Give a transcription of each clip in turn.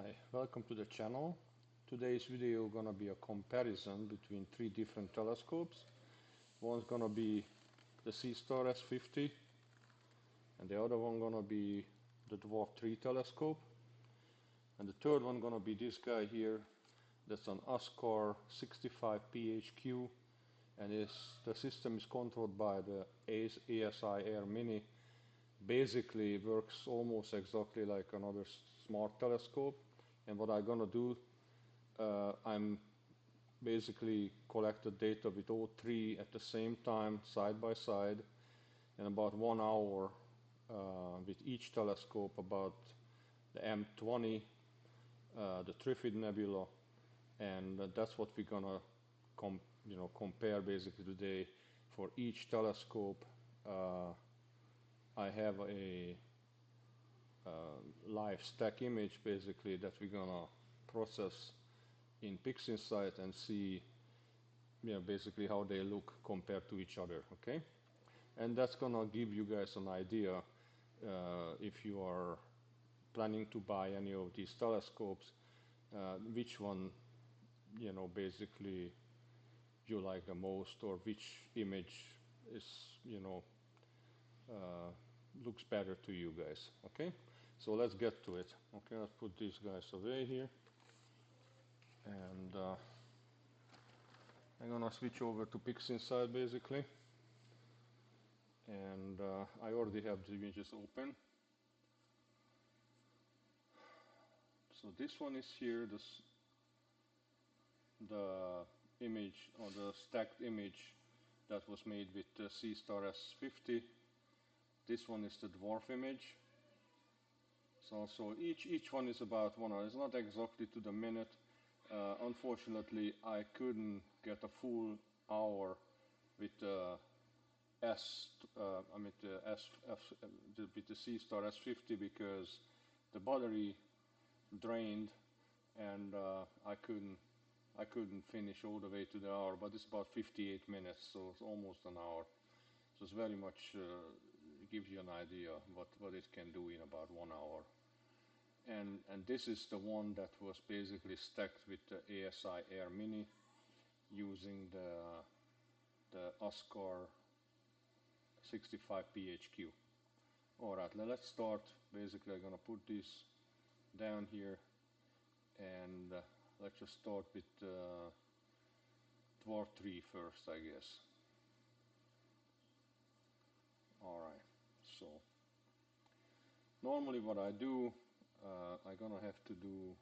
Hi, welcome to the channel. Today's video gonna be a comparison between three different telescopes. One's gonna be the Seestar S50 and the other one gonna be the Dwarf 3 telescope, and the third one gonna be this guy here. That's an ASkar 65 PHQ, and the system is controlled by the ASI Mini. Basically works almost exactly like another smart telescope. And what I'm gonna do, I'm basically collect the data with all three at the same time, side by side, in about 1 hour with each telescope, about the M20, the Trifid Nebula, and that's what we're gonna compare basically today. For each telescope, I have a live stack image basically that we're gonna process in Pixinsight and see basically how they look compared to each other. Okay, and that's gonna give you guys an idea if you are planning to buy any of these telescopes, which one basically you like the most, or which image is looks better to you guys. Okay, so let's get to it. Okay, let's put these guys away here, and I'm gonna switch over to Pixinsight basically, and I already have the images open. So this one is here, the image, or the stacked image that was made with the Seestar S50. This one is the Dwarf image. So each one is about 1 hour. It's not exactly to the minute. Unfortunately, I couldn't get a full hour with the with the Seestar S50 because the battery drained, and I couldn't finish all the way to the hour. But it's about 58 minutes, so it's almost an hour. So it's very much gives you an idea what it can do in about 1 hour. And this is the one that was basically stacked with the ASI Mini using the ASkar 65 PHQ. Alright, let's start. Basically I'm gonna put this down here, and let's just start with Dwarf 3 first, I guess. Alright, so normally what I do, I'm gonna have to do,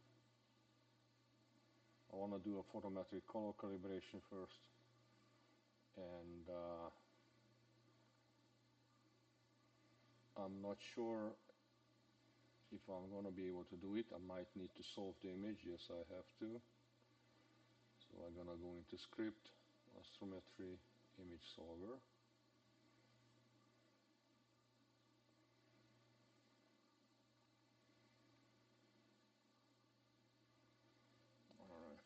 I want to do a photometric color calibration first, and I'm not sure if I'm gonna be able to do it. I might need to solve the image. Yes, I have to. So I'm gonna go into script, astrometry, image solver. Alright.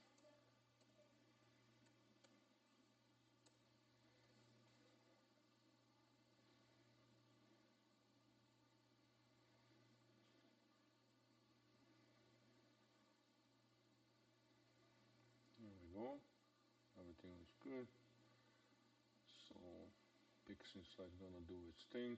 There we go. Everything is good. So Pixinsight is gonna do its thing.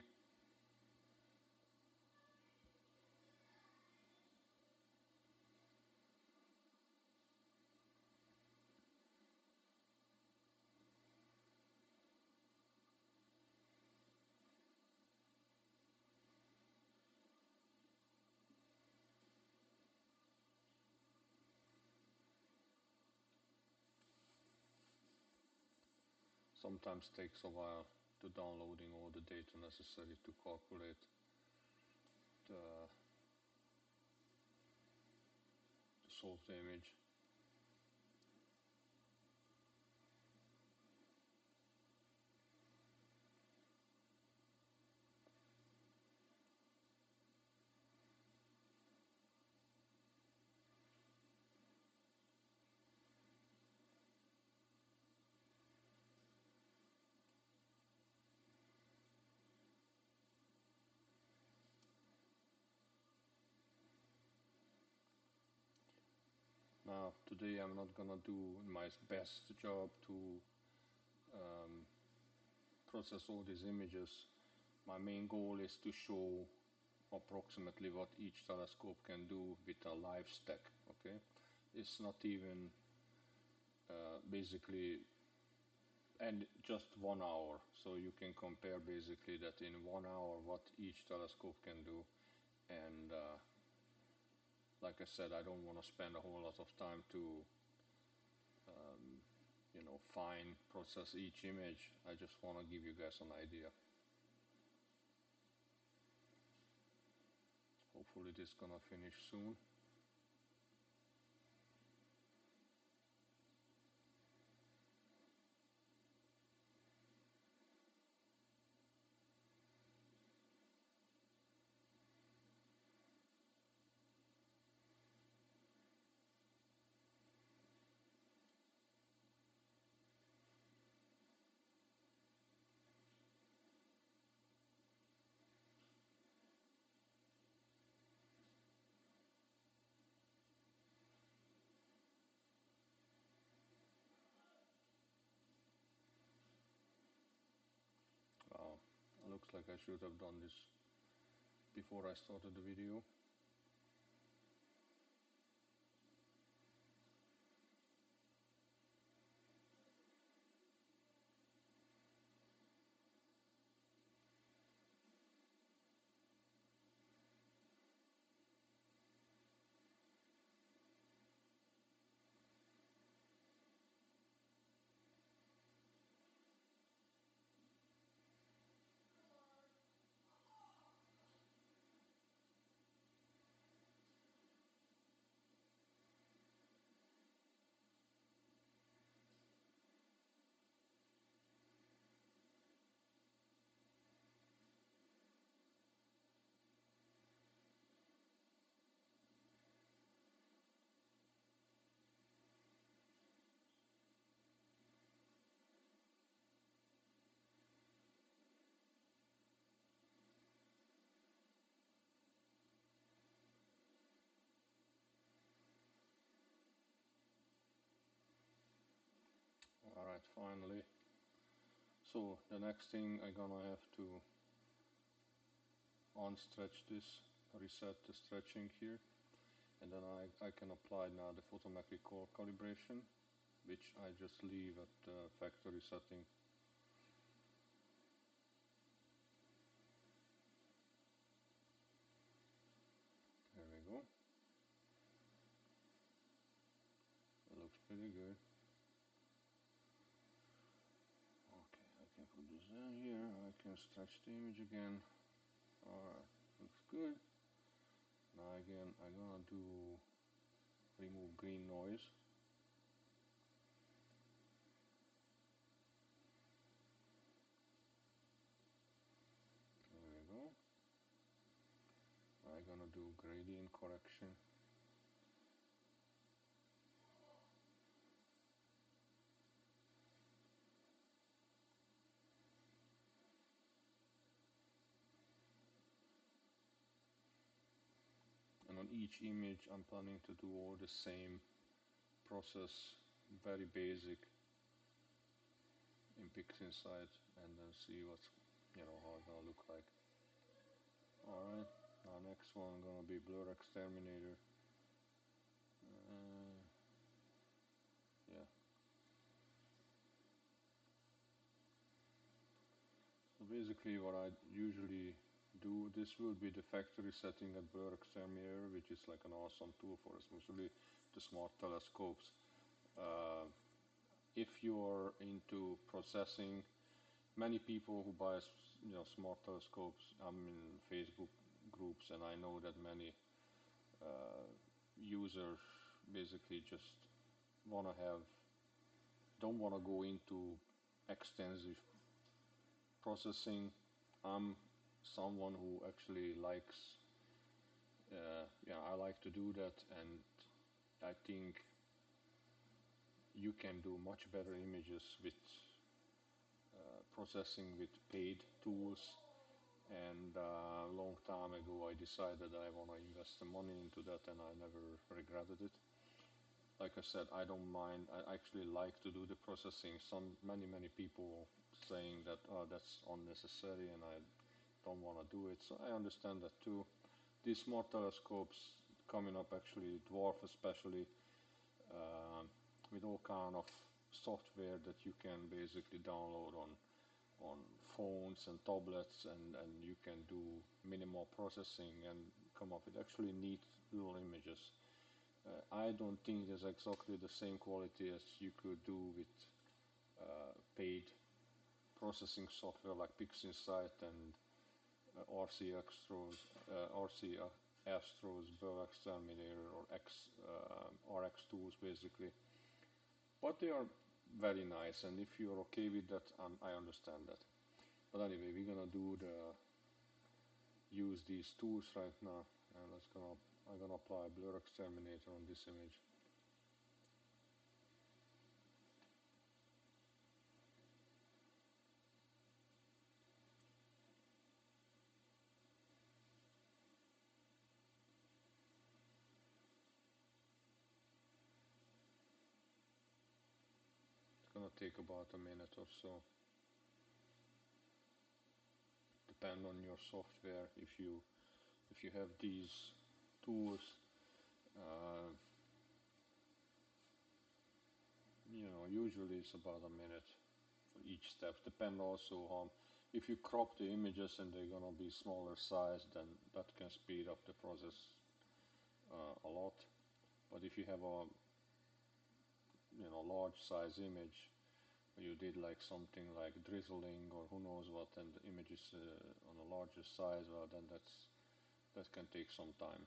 Sometimes takes a while to downloading all the data necessary to calculate to solve the image. Now, today I'm not gonna do my best job to process all these images. My main goal is to show approximately what each telescope can do with a live stack. Okay, it's not even basically and just 1 hour, so you can compare basically that in 1 hour what each telescope can do. And like I said, I don't want to spend a whole lot of time to fine process each image. I just want to give you guys an idea. Hopefully this is gonna finish soon. Wow, looks like I should have done this before I started the video. Alright, finally. So the next thing I'm gonna have to unstretch this, reset the stretching here, and then I can apply now the photometric core calibration, which I just leave at the factory setting. There we go. It looks pretty good. Okay, I can put this in here. I can stretch the image again. Alright, looks good. Now again, I'm gonna do remove green noise. There we go. I'm gonna do gradient correction. And on each image, I'm planning to do all the same process, very basic in Pixinsight, and then see what's, how it's gonna look like. Alright, now next one gonna be blur exterminator. Yeah. So basically what I usually do, this will be the factory setting at blur exterminator, which is like an awesome tool for especially the smart telescopes. If you're into processing, many people who buy smart telescopes, I'm in Facebook groups, and I know that many users basically just want to have, don't want to go into extensive processing. I'm someone who actually likes, I like to do that, and I think you can do much better images with processing with paid tools. And a long time ago I decided I want to invest the money into that, and I never regretted it. like I said, I don't mind. I actually like to do the processing. Many people saying that that's unnecessary and I don't want to do it. So I understand that too. These small telescopes coming up, actually, Dwarf especially, with all kind of software that you can basically download on phones and tablets, and you can do minimal processing and come up with actually neat little images. I don't think there's exactly the same quality as you could do with paid processing software like Pixinsight and RC Astros, RC Astros, Burl Exterminator, or RX tools basically. But they are very nice, and if you're okay with that, I understand that. But anyway, we're gonna use these tools right now, and I'm gonna apply blur exterminator on this image. It's gonna take about a minute or so. Depend on your software. If you have these tools, uh, usually it's about a minute for each step. Depend also on if you crop the images and they're gonna be smaller size, then that can speed up the process a lot. But if you have a large size image, you did like something like drizzling or who knows what, and the image is on a larger size, well, then that can take some time.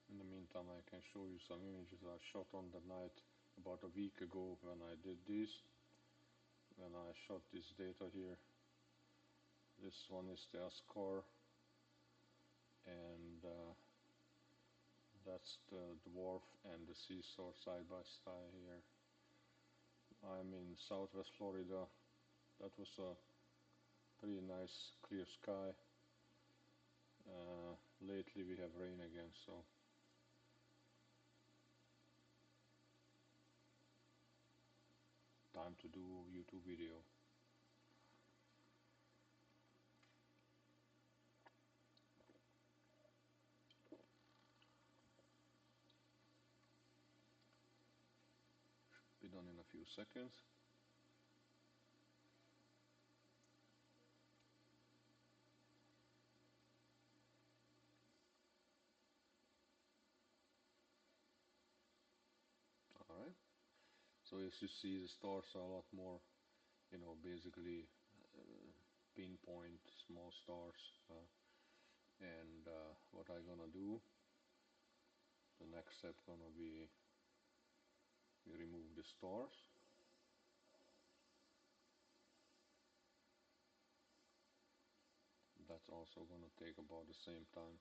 In the meantime, I can show you some images I shot on the night about a week ago when I did this. When I shot this data here, this one is the ASkar, and that's the Dwarf and the Seestar side by side here. I'm in Southwest Florida. That was a pretty nice clear sky. Lately we have rain again, so time to do YouTube video. Be done in a few seconds. Alright, so as you see, the stars are a lot more, basically pinpoint small stars. And what I'm gonna do, the next step gonna be we remove the stars. That's also gonna take about the same time.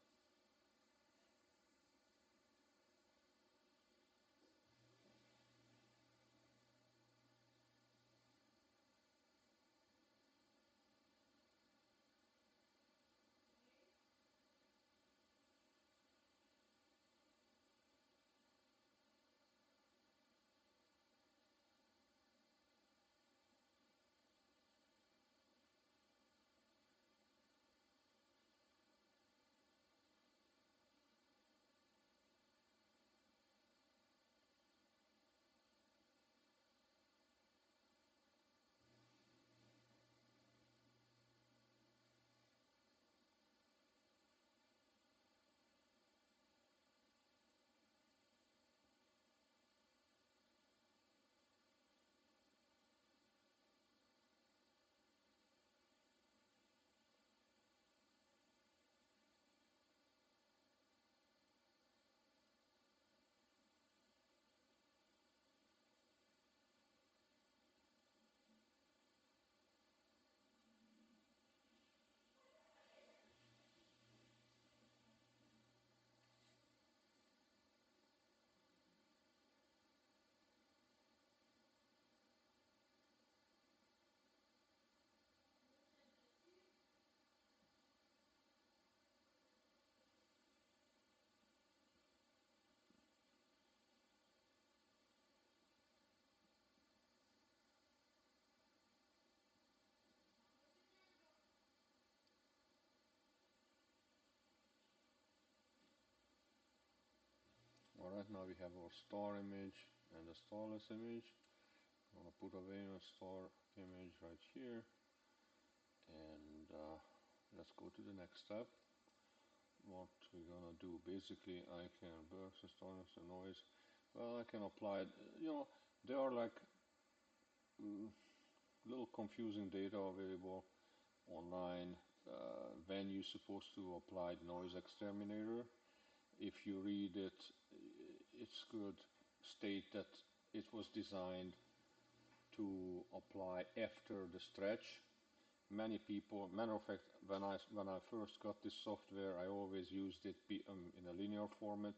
Right now we have our star image and the starless image. I'm gonna put away my star image right here, and let's go to the next step. What we're gonna do, basically I can burst the starless and noise. Well, I can apply it, there are like little confusing data available online when you're supposed to apply the noise exterminator. If you read it, it's good state that it was designed to apply after the stretch. Many people, matter of fact, when I first got this software, I always used it in a linear format,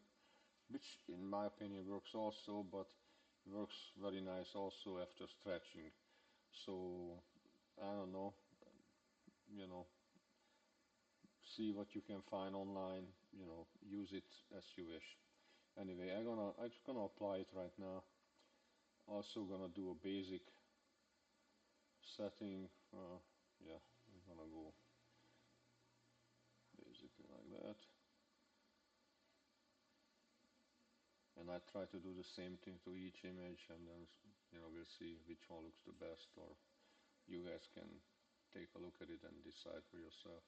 which in my opinion works also, but works very nice also after stretching. So I don't know, you know, see what you can find online, use it as you wish. Anyway, I'm just gonna apply it right now. Also gonna do a basic setting. Yeah, I'm gonna go basically like that. And I try to do the same thing to each image, and then we'll see which one looks the best, or you guys can take a look at it and decide for yourself.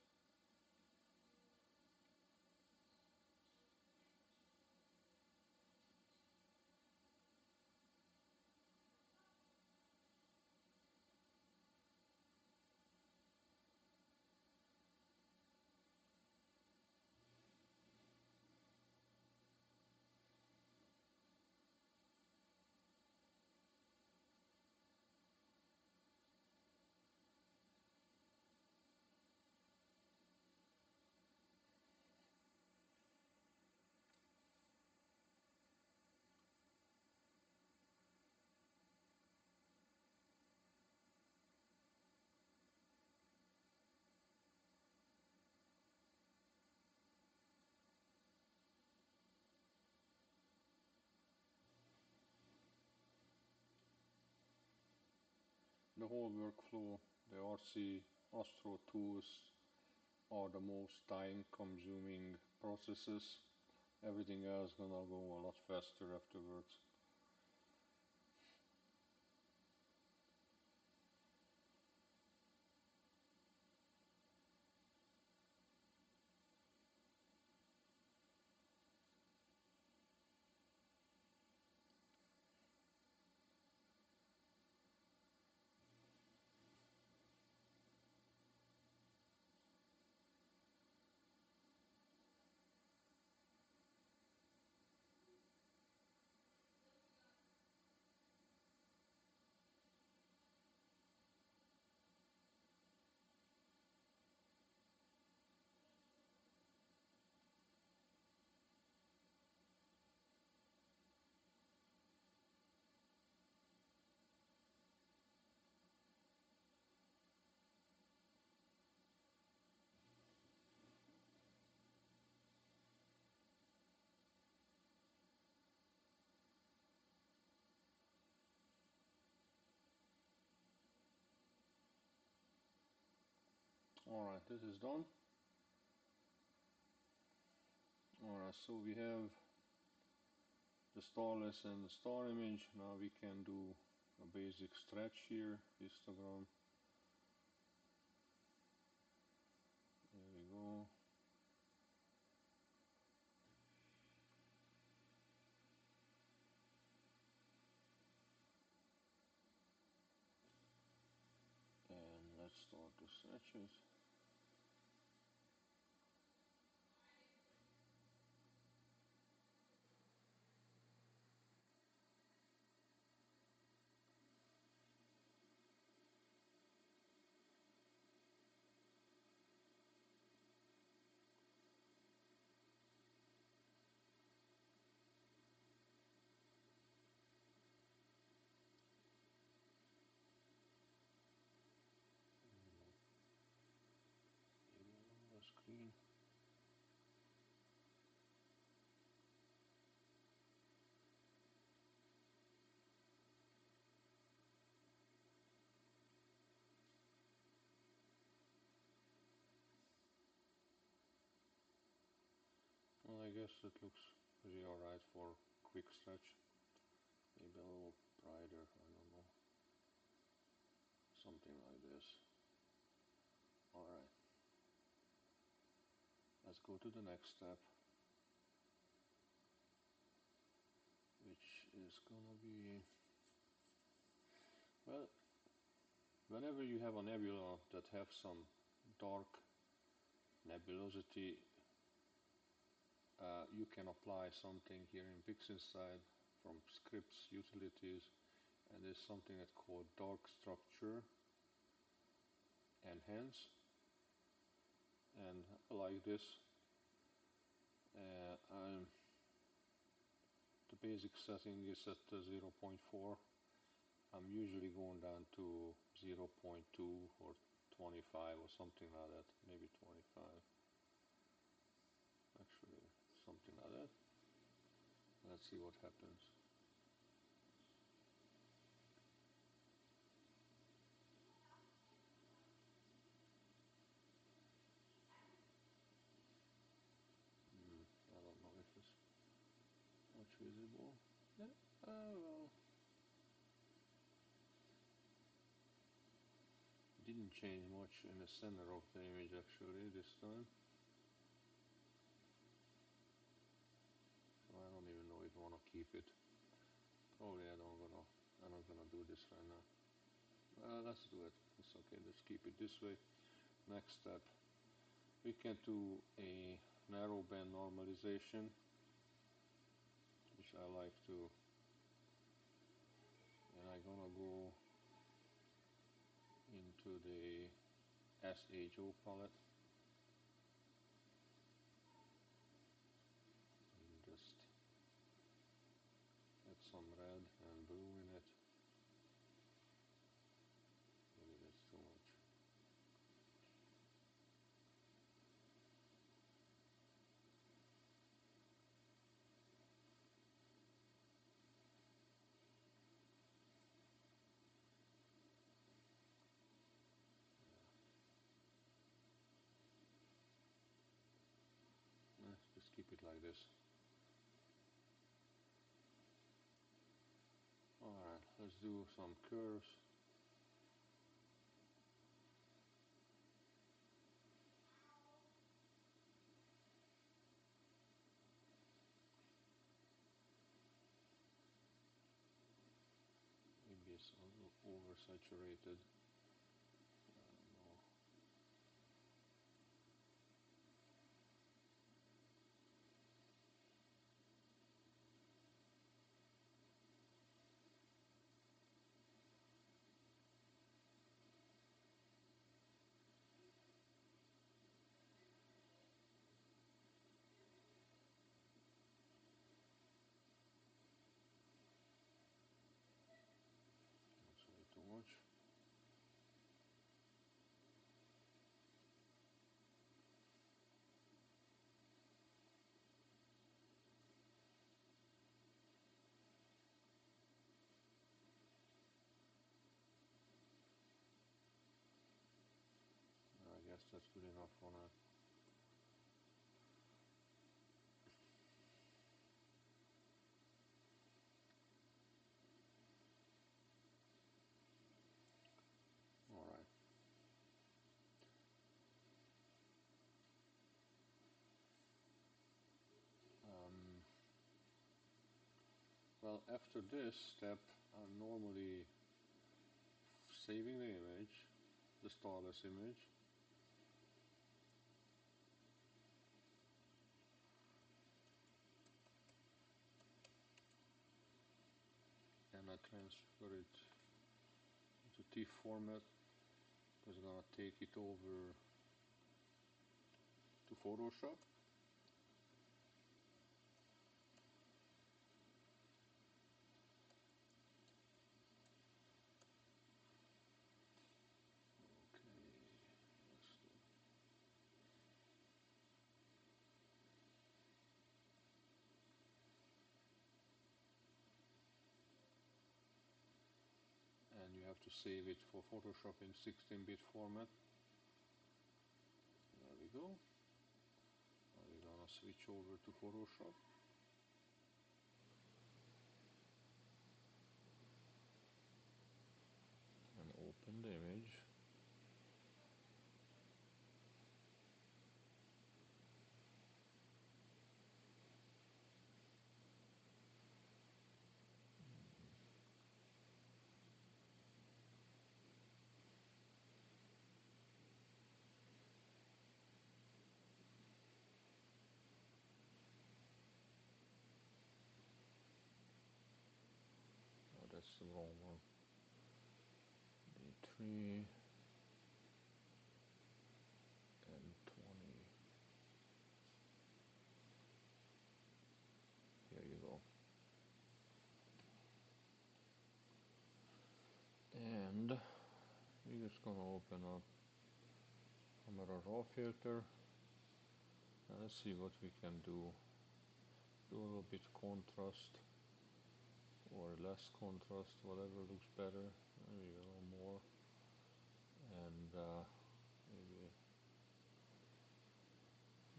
The whole workflow, the RC Astro tools are the most time consuming processes. Everything else gonna go a lot faster afterwards. Alright, this is done. Alright, so we have the starless and the star image. Now we can do a basic stretch here, histogram. There we go. And let's start the stretches. Maybe on the screen. Well, I guess it looks pretty alright for quick stretch. Maybe a little brighter, I don't know. Something like this. Alright. Let's go to the next step, which is gonna be, well, whenever you have a nebula that have some dark nebulosity, you can apply something here in Pixinsight from scripts utilities, and there's something that's called dark structure enhance, and like this. The basic setting is at 0.4. I'm usually going down to 0.2 or 25 or something like that, maybe 25. Actually, something like that. Let's see what happens. I don't know if it's much visible. Yeah, well, didn't change much in the center of the image actually this time. So I don't even know if I want to keep it. Probably I'm not gonna do this right now. Let's do it. It's okay. Let's keep it this way. Next step, we can do a narrow band normalization, which I like to, and I'm gonna go into the SHO palette and just add some red and blue in it. Maybe that's too much. Just keep it like this. Alright, let's do some curves. Maybe it's a little oversaturated. I don't know. That's way too much. I guess that's good enough for now. Alright. Well, after this step, I'm normally saving the image, the starless image, and I transfer it to TIFF format. It's gonna take it over to Photoshop. Okay, and you have to save it for Photoshop in 16-bit format. There we go. Now we're gonna switch over to Photoshop. that's the wrong one. D3 and 20. Here you go. And we're just gonna open up camera raw filter. And let's see what we can do. Do a little bit contrast or less contrast, whatever looks better. Maybe a little more. And maybe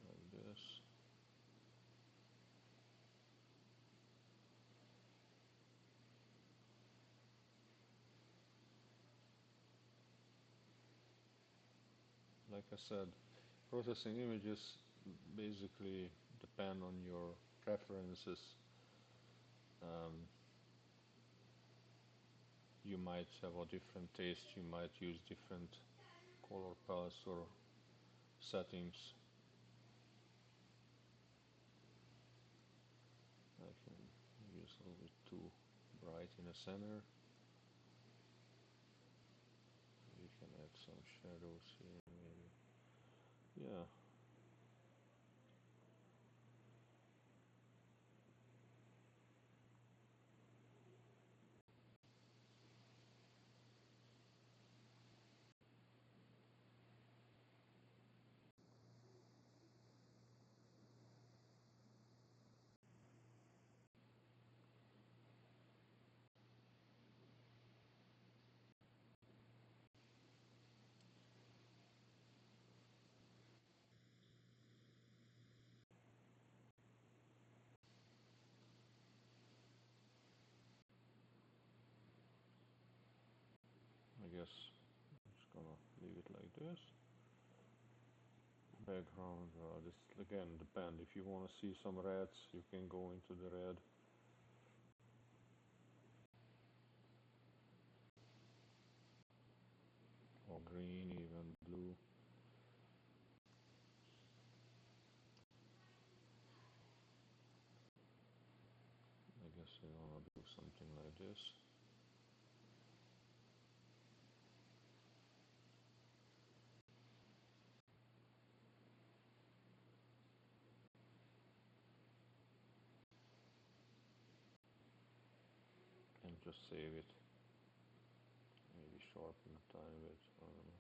like this. Like I said, processing images basically depend on your preferences. You might have a different taste, you might use different color palettes or settings. I can use a little bit too bright in the center. You can add some shadows here maybe. Yeah. I guess I'm just gonna leave it like this. Background, this again depends. If you want to see some reds, you can go into the red. Or green, even blue. I guess I want to do something like this. And just save it. Maybe sharpen the tiny bit, I don't know.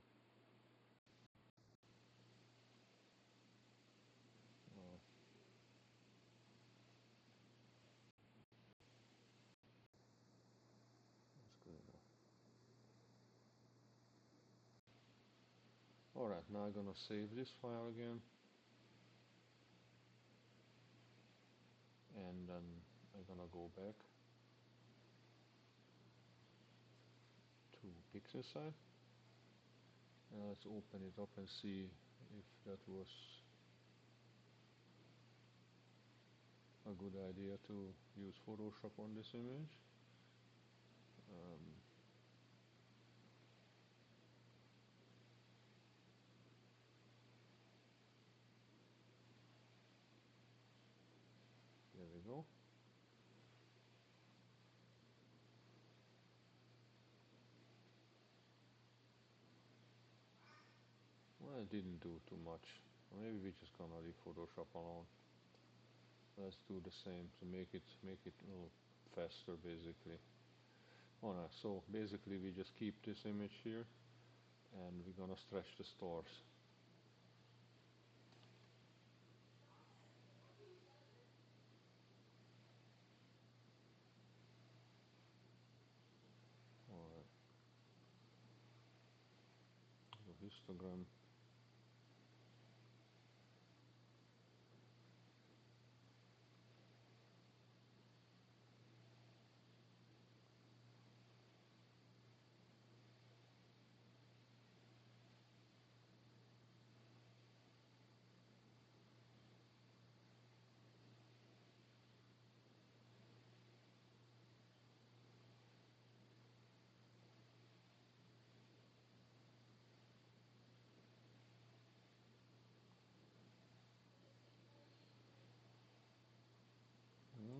Oh, that's good enough. Alright, now I'm gonna save this file again. And then I'm gonna go back to Pixinsight. And let's open it up and see if that was a good idea to use Photoshop on this image. There we go. Well, it didn't do too much. Maybe we're just gonna leave Photoshop alone. Let's do the same to make it a little faster, basically. Alright, so basically we just keep this image here, and we're gonna stretch the stars. Alright. So histogram.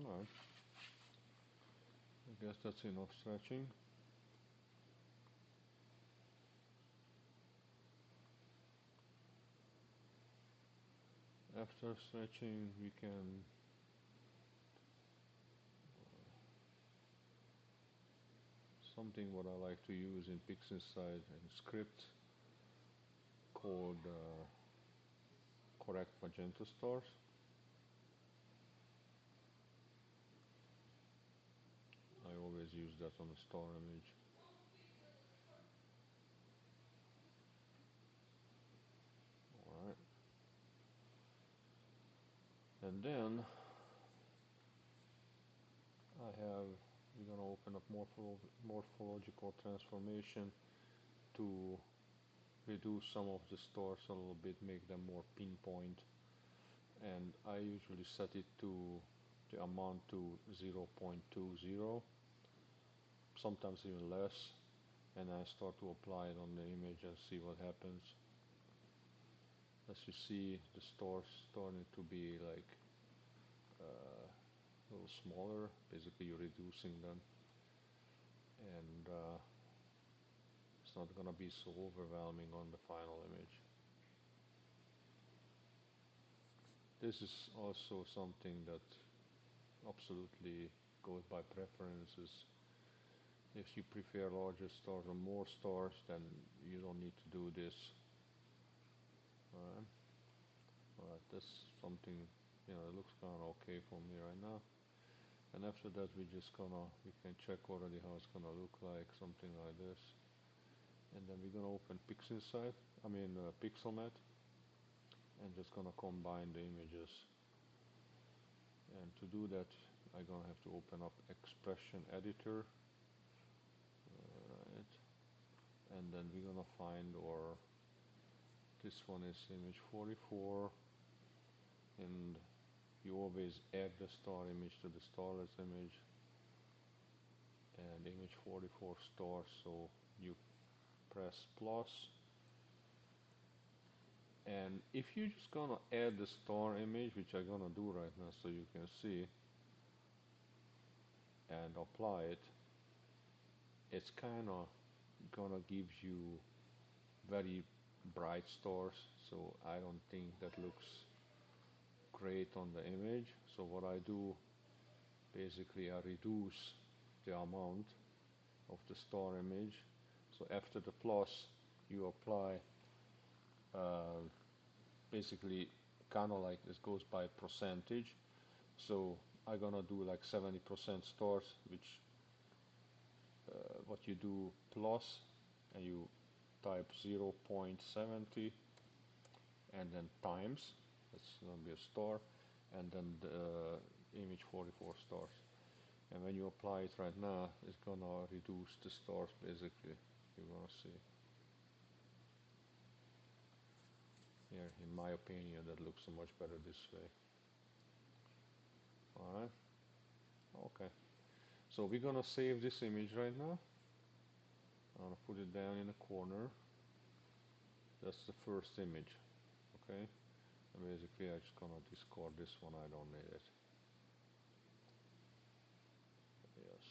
Alright. guess that's enough stretching. After stretching, we can something what I like to use in Pixinsight and script called correct magenta stars. I always use that on the star image. Alright. And then we're going to open up morphological transformation to reduce some of the stars a little bit, make them more pinpoint. And I usually set it to the amount to 0.20, sometimes even less, and I start to apply it on the image and see what happens. As you see, the stars starting to be like a little smaller. Basically, you're reducing them, and it's not going to be so overwhelming on the final image. This is also something that absolutely goes by preferences. If you prefer larger stars or more stars, then you don't need to do this. Alright, that's something, it looks kind of okay for me right now. And after that, we can check already how it's gonna look like, something like this. And then we're gonna open Pixinsight, Pixelmat, and just gonna combine the images. And to do that, I'm gonna have to open up Expression Editor. Alright. And then we're gonna find this one is image 44, and you always add the star image to the starless image, and image 44 star, so you press plus, and if you're just gonna add the star image, which I'm gonna do right now so you can see, and apply it, it's kinda gonna give you very bright stars, so I don't think that looks great on the image. So what I do, basically I reduce the amount of the star image. So after the plus, you apply basically kind of like this goes by percentage. So I'm gonna do like 70% stars, which what you do plus, and you type 0.70 and then times, that's gonna be a star, and then the image 44 stars. And when you apply it right now, it's gonna reduce the stars basically. You're gonna see. Here, in my opinion, that looks so much better this way. Alright. Okay. So we're gonna save this image right now. I'm gonna put it down in the corner. That's the first image. Okay. And basically I'm just gonna discard this one, I don't need it. Yes.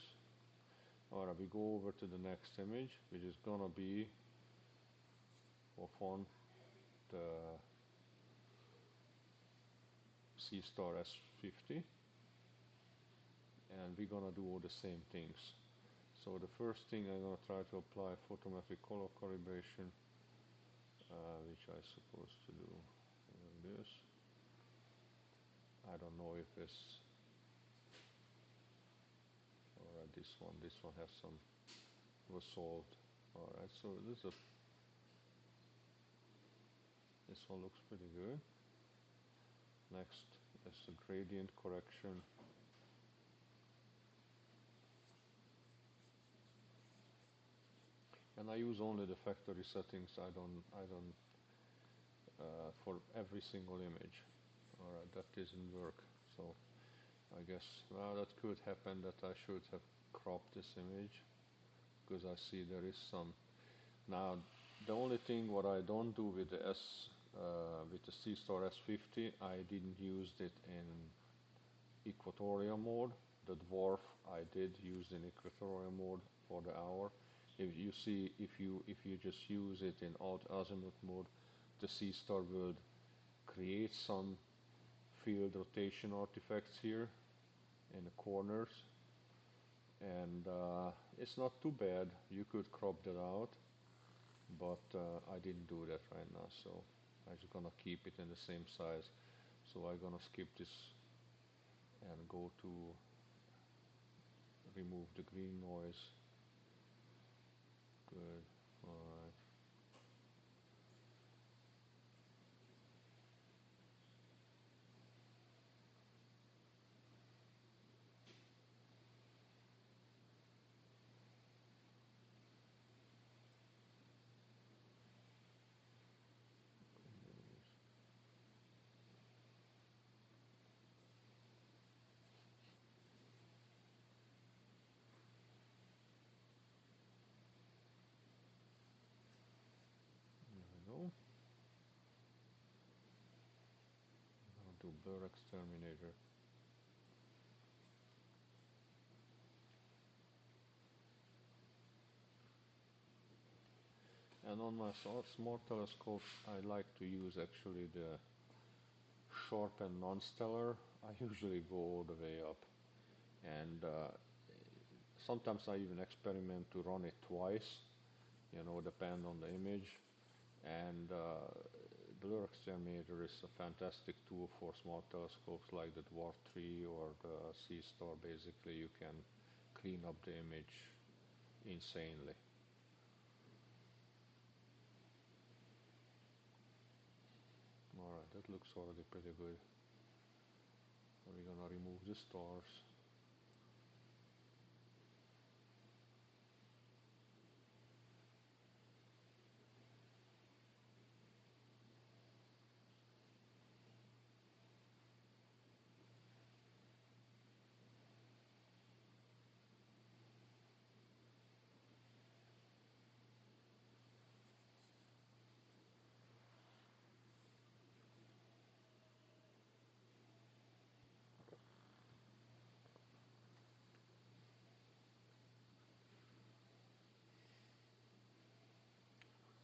Alright, we go over to the next image, which is gonna be for fun the Seestar S50, and we're gonna do all the same things. So the first thing I'm gonna try to apply photometric color calibration, which I'm supposed to do like this. I don't know if it's alright. This one has some was solved. Alright, so this one looks pretty good. Next is the gradient correction. And I use only the factory settings. I don't for every single image. Alright, that doesn't work. So I guess, well, that could happen that I should have cropped this image, because I see there is some. Now, the only thing what I don't do with the with the Seestar S50, I didn't use it in equatorial mode. The Dwarf I did use in equatorial mode for the hour. If you see, if you just use it in alt azimuth mode, the Seestar will create some field rotation artifacts here in the corners, and it's not too bad. You could crop that out, but I didn't do that right now, so I'm just gonna keep it in the same size. So I'm gonna skip this and go to remove the green noise. Good. Alright. There we go. I'll do blur exterminator. And on my small telescopes, I like to use actually the short and non-stellar. I usually go all the way up, and sometimes I even experiment to run it twice, depend on the image. And the blur exterminator is a fantastic tool for small telescopes like the Dwarf 3 or the Seestar. Basically, you can clean up the image insanely. Alright, that looks already pretty good. We're gonna remove the stars.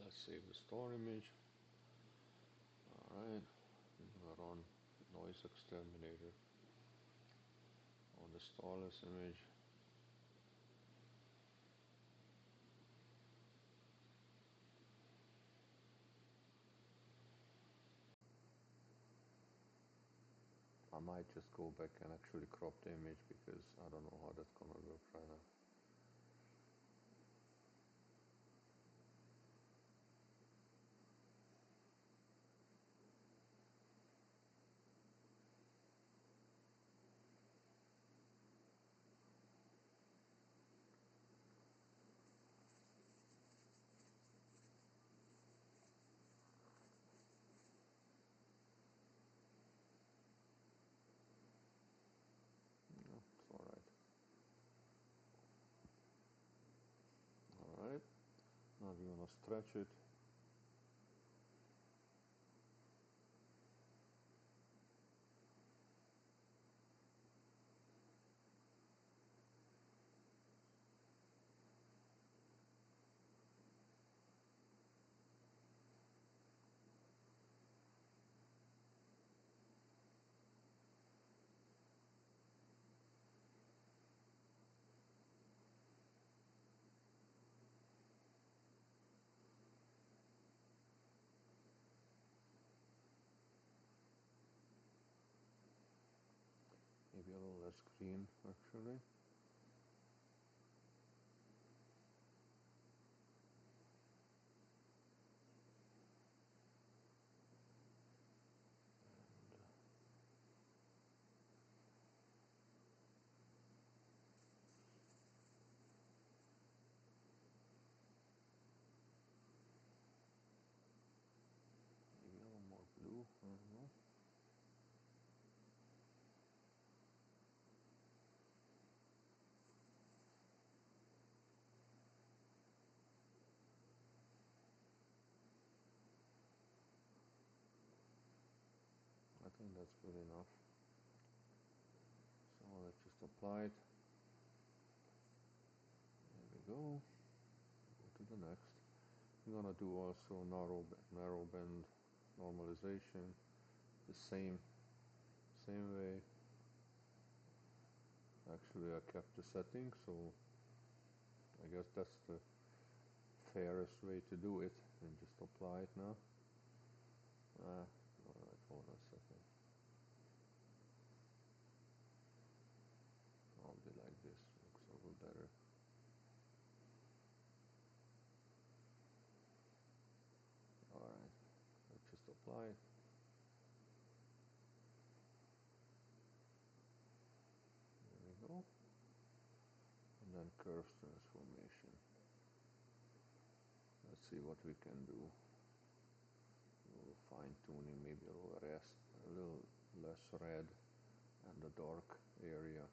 Let's save the star image. Alright, we're gonna run noise exterminator on the starless image. I might just go back and actually crop the image because I don't know how that's gonna work right now. No, it's alright. Alright, now we're gonna stretch it. Maybe a little less green actually. Maybe a little more blue, I don't know. I think that's good enough. So let's just apply applied. There we go. Go to the next. I'm gonna do also narrow band normalization the same way. Actually, I kept the setting, so I guess that's the fairest way to do it, and just apply it now. Alright, hold on a second. I'll do like this, looks a little better. Alright, let's just apply it. There we go. And then curves transformation. Let's see what we can do. A little fine tuning, maybe a little less red and the dark area.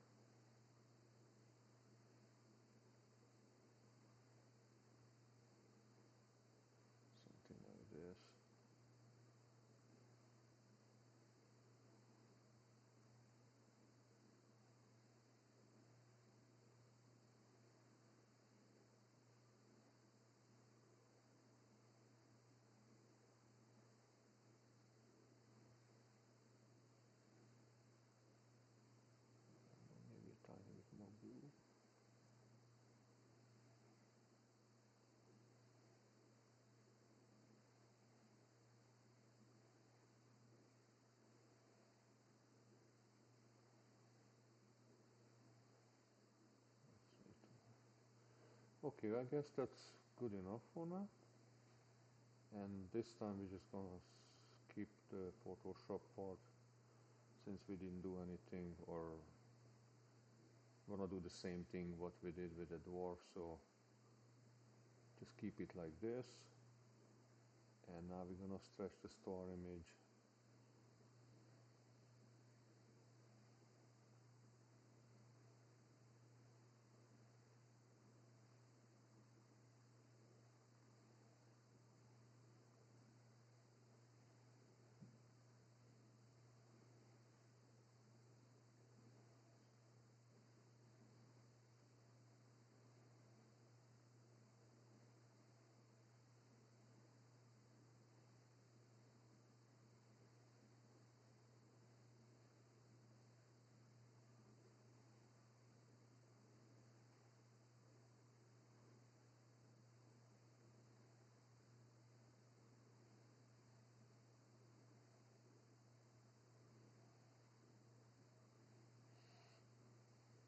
Something like this. Maybe a tiny bit more blue. Okay, I guess that's good enough for now. And this time we're just gonna skip the Photoshop part since we didn't do anything, or gonna do the same thing what we did with the Dwarf, so just keep it like this. And now we're gonna stretch the star image.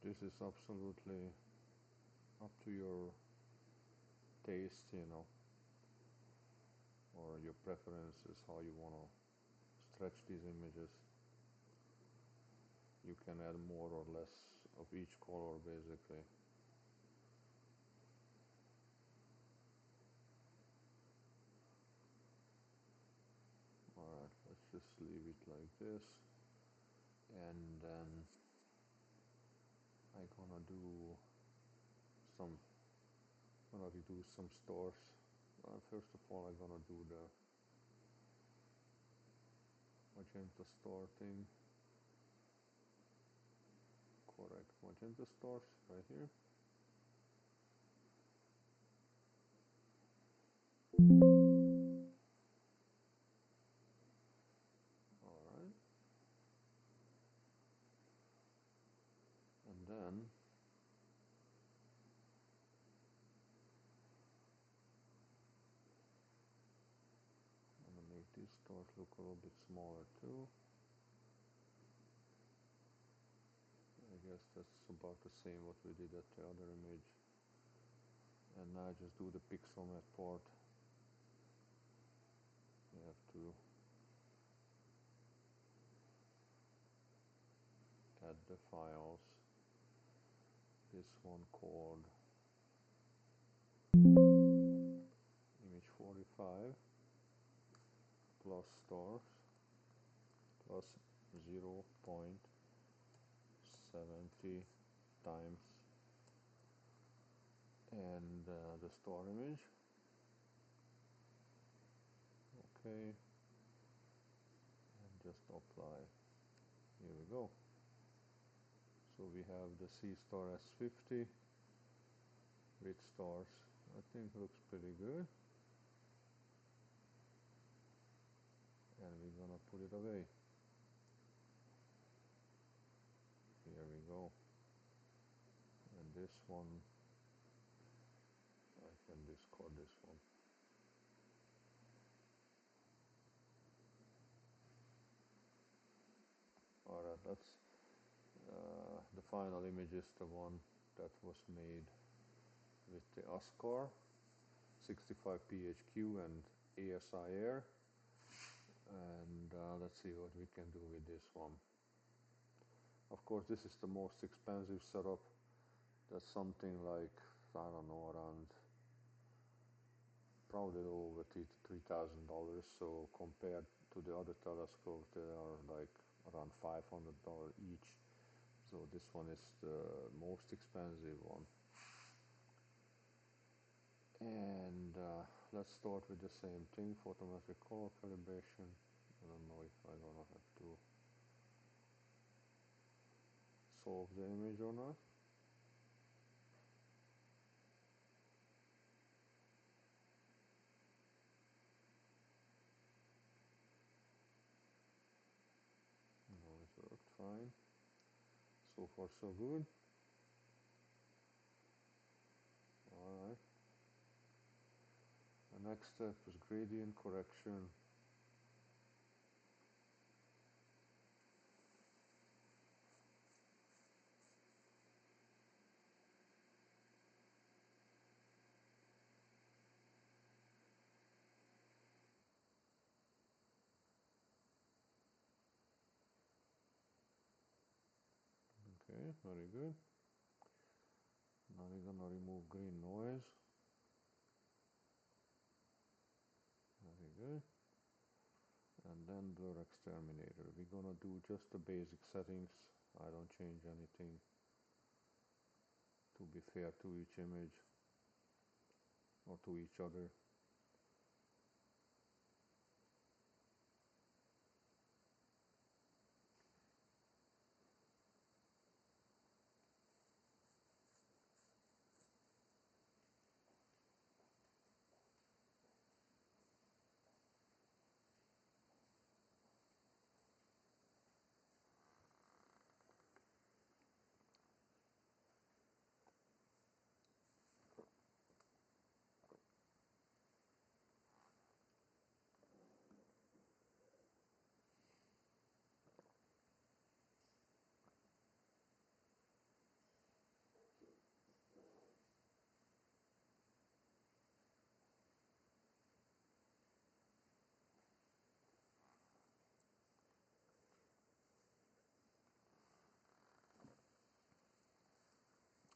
This is absolutely up to your taste, you know, or your preferences, how you want to stretch these images. You can add more or less of each color basically. Alright, let's just leave it like this, and then I'm gonna redo some stars. First of all, I'm gonna do the magenta star thing. Correct magenta stars right here. Alright. And then I'm gonna make these stars look a little bit smaller too. I guess that's about the same what we did at the other image. And now I just do the pixel matte part. You have to add the files. This one called image 45 plus stars plus 0.70 times and the star image. Okay, and just apply. Here we go. So we have the Seestar S50 with stars. I think looks pretty good. And we're gonna put it away. Here we go. And this one, I can discard this one. Alright, that's the final image is the one that was made with the ASkar 65 PHQ and ASIR. And let's see what we can do with this one. Of course, this is the most expensive setup. That's something like, I don't know, around probably over $3,000. So compared to the other telescopes, they are like around $500 each. So this one is the most expensive one. And let's start with the same thing, photometric color calibration. I don't know if I'm gonna have to solve the image or not. No, it worked fine. So far so good. Alright. The next step is gradient correction. Okay, very good. Now we're gonna remove green noise. Very good. And then blur exterminator. We're gonna do just the basic settings. I don't change anything to be fair to each image or to each other.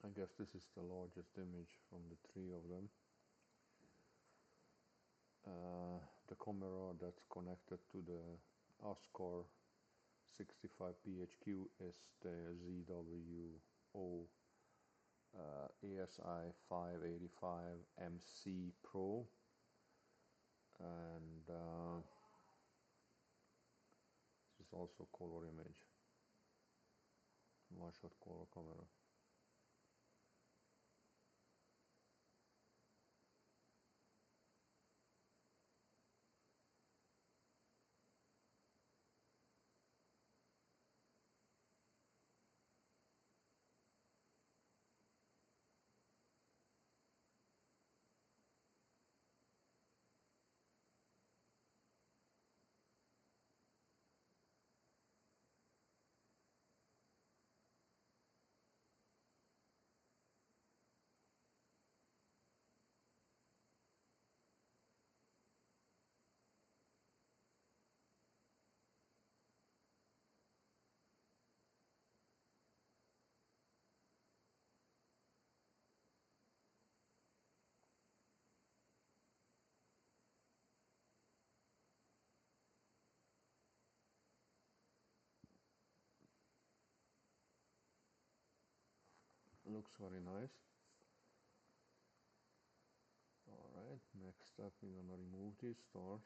I guess this is the largest image from the three of them. The camera that's connected to the ASkar 65 PHQ is the ZWO ASI 585 MC Pro, and this is also color image, one shot color camera. Looks very nice. Alright, next up we're gonna remove these stars.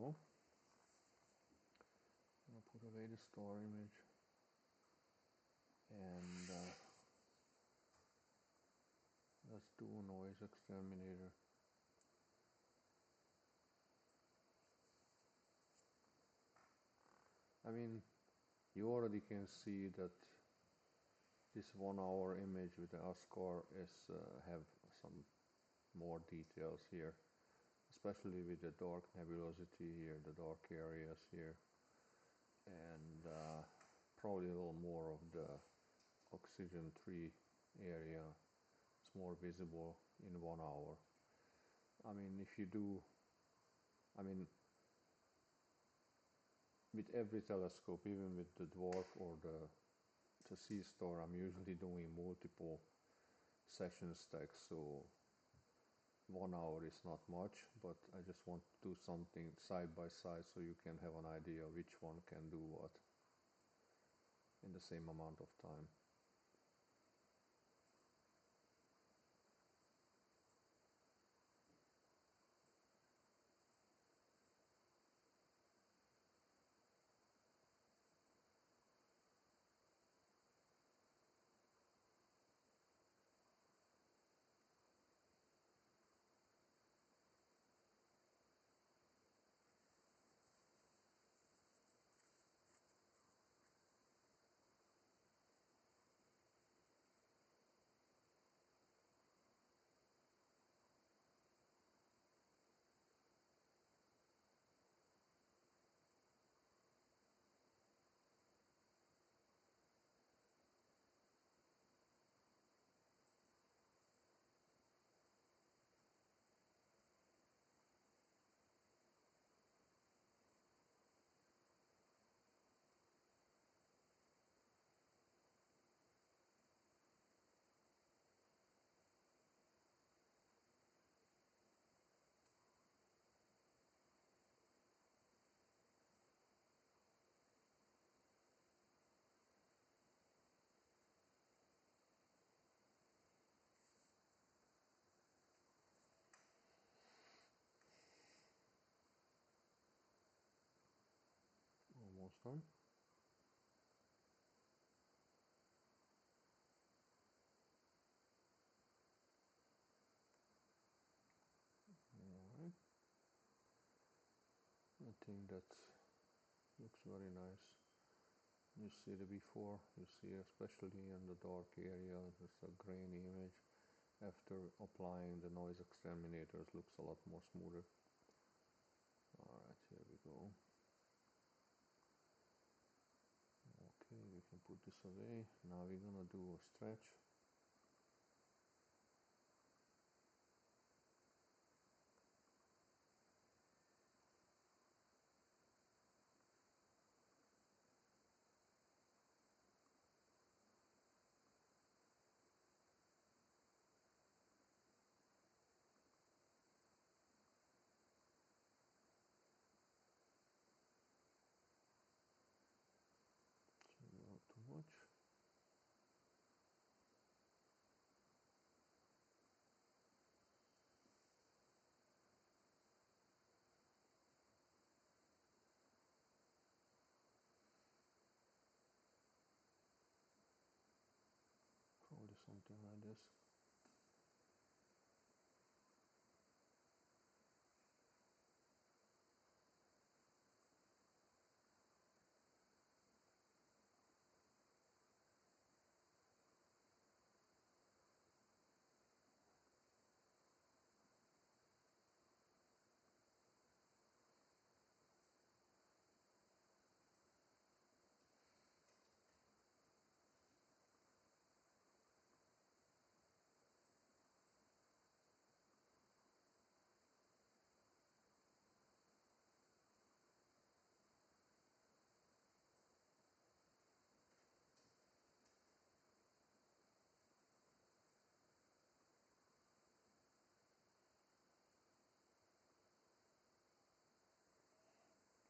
go. I'll put away the star image and let's do a noise exterminator. I mean, you already can see that this 1 hour image with the ASkar is have some more details here, especially with the dark nebulosity here, the dark areas here, and probably a little more of the oxygen 3 area. It's more visible in 1 hour. I mean, if you do, I mean, with every telescope, even with the Dwarf or the Seestar, I'm usually doing multiple session stacks, so 1 hour is not much, but I just want to do something side by side so you can have an idea which one can do what in the same amount of time. Almost done. Alright. I think that looks very nice. You see the before, you see especially in the dark area, there's a grainy image. After applying the noise exterminators, looks a lot more smoother. Alright, here we go. Okay, we can put this away. Now we're gonna do a stretch. Not too much. Probably something like this.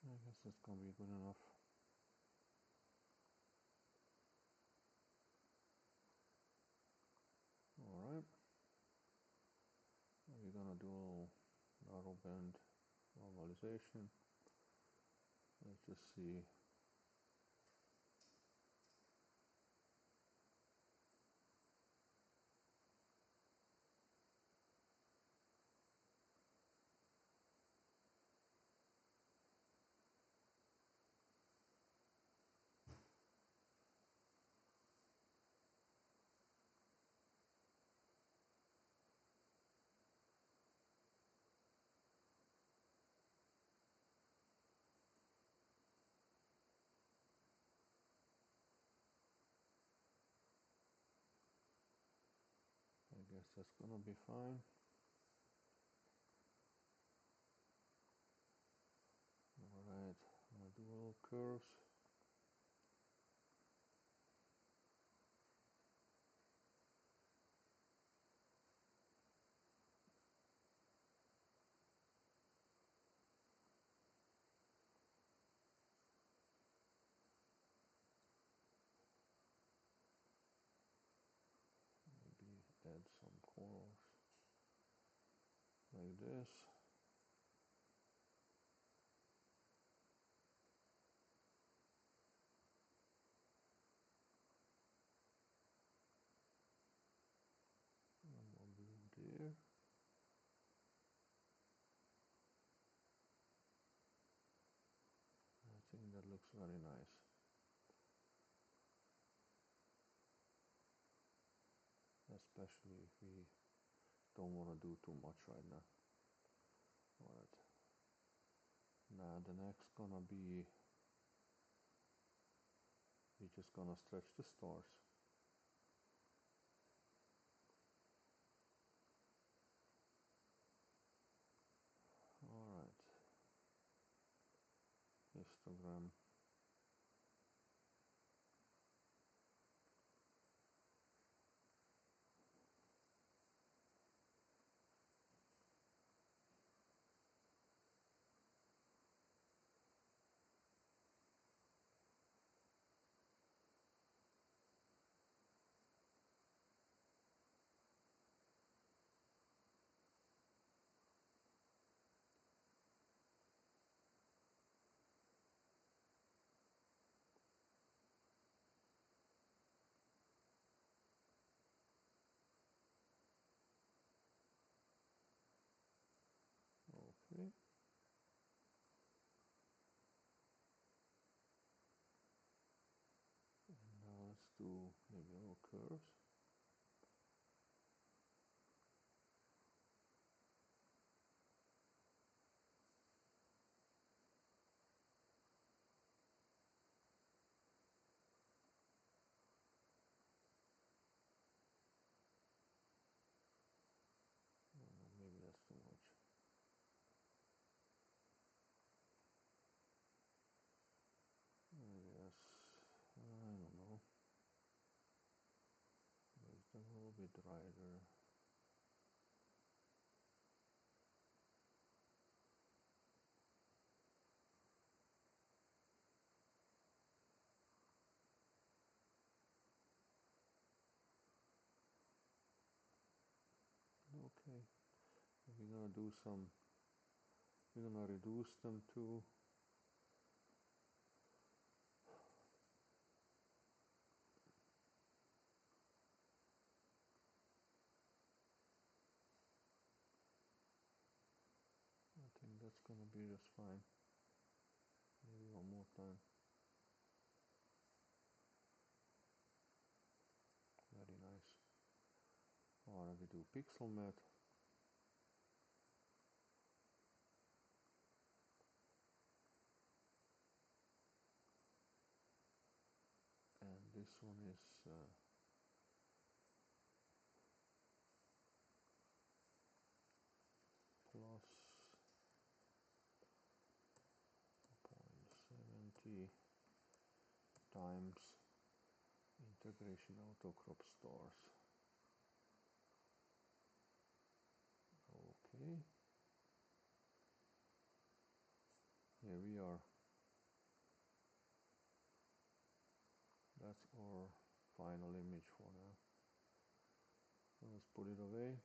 I guess that's gonna be good enough. Alright. Now we're gonna do a little narrow band normalization. Let's just see. I guess that's gonna be fine. Alright, I'm gonna do a little curves. Maybe add some corals like this. One more blue there. I think that looks very nice. Especially if we don't want to do too much right now. Alright. Now the next gonna be, we're just gonna stretch the stars. Alright. Histogram. Okay. And now let's do maybe little curves. Maybe that's too much. Yes, I don't know. Make them a little bit brighter. Okay, we're gonna do some, we're gonna reduce them to I think that's gonna be just fine. Maybe one more time. Very nice. Alright, we do pixel matte. And this one is plus 0.70 times integration auto crop stars. Okay. Here we are. That's our final image for now. So let's put it away.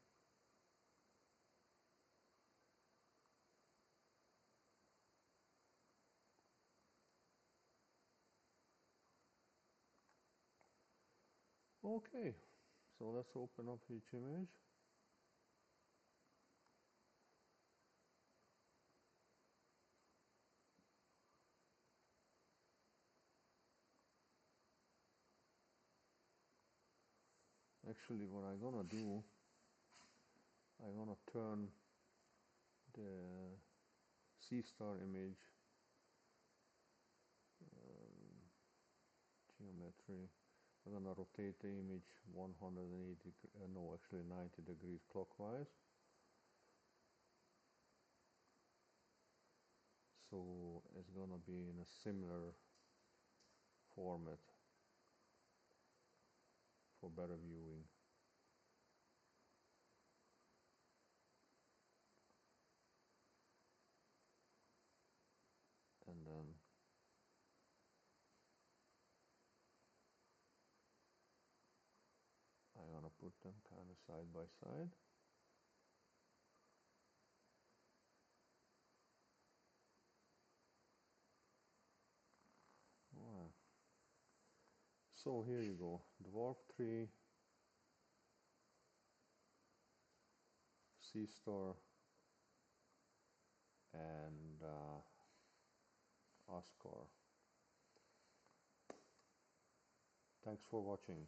Okay, so let's open up each image. Actually, what I'm gonna do, I'm gonna turn the Seestar image geometry. I'm gonna rotate the image 180, no, actually 90 degrees clockwise. So it's gonna be in a similar format for better viewing. And then I'm gonna put them kind of side by side. Alright. So here you go, Dwarf 3, Seestar, and ASkar. Thanks for watching.